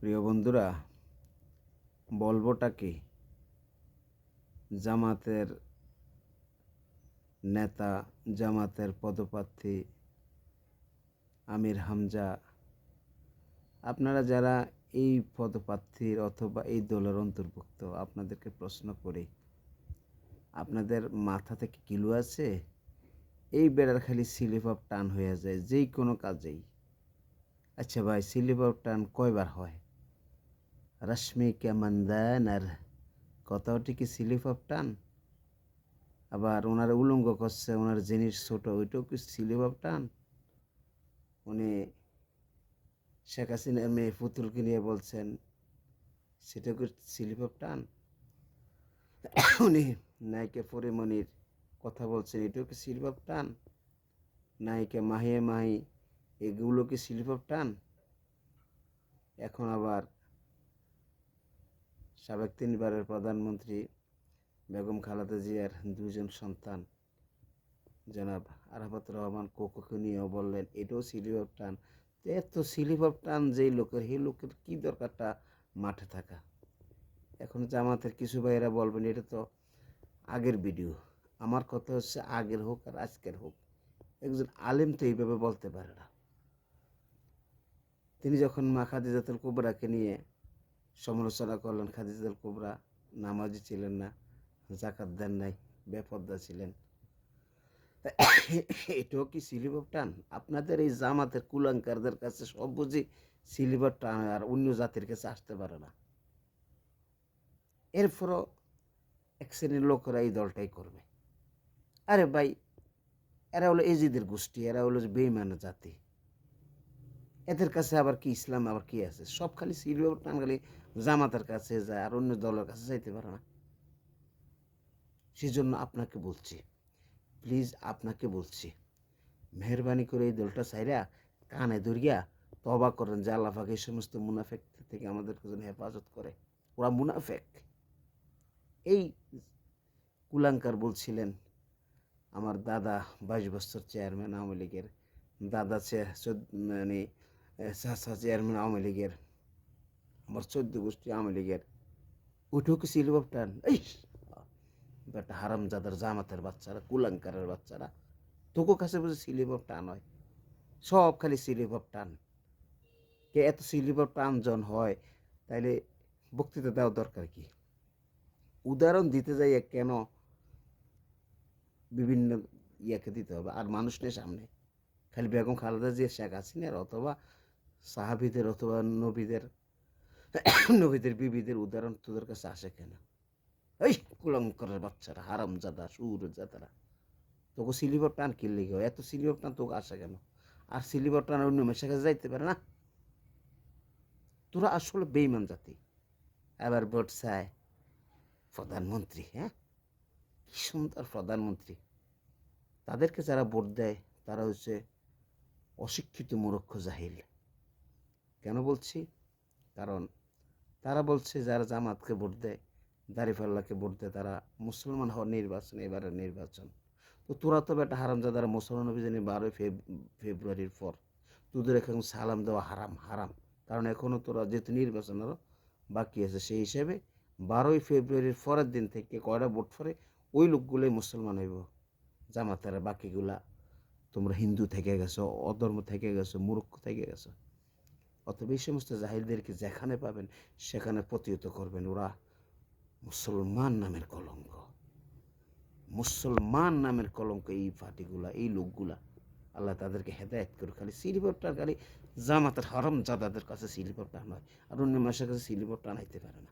প্রিয় বন্ধুরা, বলবোটা কি? জামাতের নেতা, জামাতের পদপ্রার্থী আমির হামজা, আপনারা যারা এই পদপ্রার্থীর অথবা এই দলের অন্তর্ভুক্ত, আপনাদেরকে প্রশ্ন করি, আপনাদের মাথা থেকে কিলু আছে? এই বেড়ার খালি স্লিপ অফ টান হয়ে যায় যেই কোনো কাজেই। আচ্ছা ভাই, স্লিপ অফ টান কয়বার হয়? রশ্মি কে মন্দান আর কথাটি কি স্লিপ অফ টান? আবার ওনার উলঙ্গ করছে, ওনার জিনিস ছোট, ওইটাও কি স্লিপ অফ টান? উনি শেখ হাসিনার মেয়ে পুতুলকে নিয়ে বলছেন, সেটাও কি স্লিপ অফ টান? উনি নায়িকা পরিমণির কথা বলছেন, এটাও কি স্লিপ অফ টান? নায়িকা মাহিয়া মাহি, এগুলো কি স্লিপ অফ টান? এখন আবার সাবেক 3বারের প্রধানমন্ত্রী বেগম খালেদা জিয়ার 2জন সন্তান জনাব আরাফাত রহমান কোকোকে নিয়েও বললেন, এটাও স্লিপ অফ টান। এত স্লিপ অফ টান যেই লোকের, সেই লোকের কী দরকারটা মাঠে থাকা? এখন জামাতের কিছু ভাইয়েরা বলবেন এটা তো আগের ভিডিও। আমার কথা হচ্ছে, আগের হোক আর আজকের হোক, একজন আলেম তো এইভাবে বলতে পারে না। তিনি যখন মা খাদিজাতুল কুবরাকে নিয়ে সমালোচনা করলেন, খাদিজাতুল কুবরা নামাজি ছিলেন না, জাকাত দেন নাই, বেপর্দা ছিলেন, এটাও কি স্লিপ অফ টান? আপনাদের এই জামাতের কুলাঙ্কারদের কাছে সব বুঝি স্লিপ অফ টান, আর অন্য জাতির কাছে আসতে পারে না। এরপরও এক শ্রেণীর লোকেরা এই দলটাই করবে। আরে ভাই, এরা হলো এজিদের গোষ্ঠী, এরা হলো বেঈমান জাতি। এদের কাছে আবার কি ইসলাম, আবার কি আছে? সব খালি স্লিপ অফ টান, খালি জামাতের কাছে যায়, আর অন্য দলের কাছে যাইতে পারে না। সেজন্য আপনাকে বলছি, প্লিজ আপনাকে বলছি, মেহরবানি করে এই দলটা চাইরা কানে ধরিয়া তবা করেন যে আল্লাহ পাক এই সমস্ত মুনাফেক থেকে আমাদেরকে যেন হেফাজত করে। ওরা মুনাফেক। এই কুলাঙ্কার বলছিলেন, আমার দাদা 22 বছর চেয়ারম্যান আওয়ামী লীগের, দাদা মানে চাচা চেয়ারম্যান আওয়ামী লীগের, আমার 14 গোষ্ঠী আওয়ামী লীগের, ওইটাও কি স্লিপ অফ টান? এই বেটা হারামজাদার জামাতের বাচ্চারা, কুলাঙ্কারের বাচ্চারা, তোকে কাছে বুঝে স্লিপ অফ টান হয়? সব খালি স্লিপ অফ টান। কে এত স্লিপ অফ টান জন হয়, তাইলে বক্তৃতা দেওয়ার দরকার কি? উদাহরণ দিতে যাইয়া কেন বিভিন্ন ইয়াকে দিতে হবে? আর মানুষ নেই সামনে, খালি বেগম খালেদা জিয়া, শেখ হাসিনার, অথবা সাহাবিদের, অথবা নবীদের, নবীদের বিবিদের উদাহরণ তোদের কাছে আসে কেন? এই কুলঙ্করের বাচ্চারা, হারামজাদা, সুরজাদারা, তোকে স্লিপ অফ টান কিনলে গো? এত স্লিপ অফ টান তোকে আসে কেন? আর স্লিপ অফ টান অন্য মেশে কাছে যাইতে পারে না? তোরা আসলে বেইমান জাতি। এবার ভোট চায় প্রধানমন্ত্রী, হ্যাঁ, কি সুন্দর প্রধানমন্ত্রী। তাদেরকে যারা ভোট দেয় তারা হচ্ছে অশিক্ষিত মূর্খ জাহিল। কেন বলছি? কারণ তারা বলছে যারা জামাতকে ভোট দেয়, দাঁড়িপাল্লাকে ভোট দেয়, তারা মুসলমান হওয়ার নির্বাচন, এবারের নির্বাচন। তো তোরা তো বেটা হারামজাদারা, মুসলমান অভিযানে 12 ফেব্রুয়ারির পর তোদের এখন সালাম দেওয়া হারাম, হারাম। কারণ এখনও তোরা যেহেতু নির্বাচনেরও বাকি আছে, সেই হিসেবে 12 ফেব্রুয়ারির পরের দিন থেকে কয়টা ভোট পরে ওই লোকগুলোই মুসলমান হইব। জামাতারা বাকিগুলা তোমরা হিন্দু থেকে গেছো, অধর্ম থেকে গেছো, মূর্খ থেকে গেছো। অতএব এই সমস্ত জাহিলদেরকে যেখানে পাবেন সেখানে প্রতিহত করবেন। ওরা মুসলমান নামের কলঙ্ক, মুসলমান নামের কলঙ্ক এই পার্টিগুলা, এই লোকগুলা। আল্লাহ তাদেরকে হেদায়েত করে। খালি সিলিভরটা খালি জামাতের হারাম জাদাদের কাছে সিলিভর টান হয়, আর অন্য মাসের কাছে সিলিভর টানাইতে পারে না।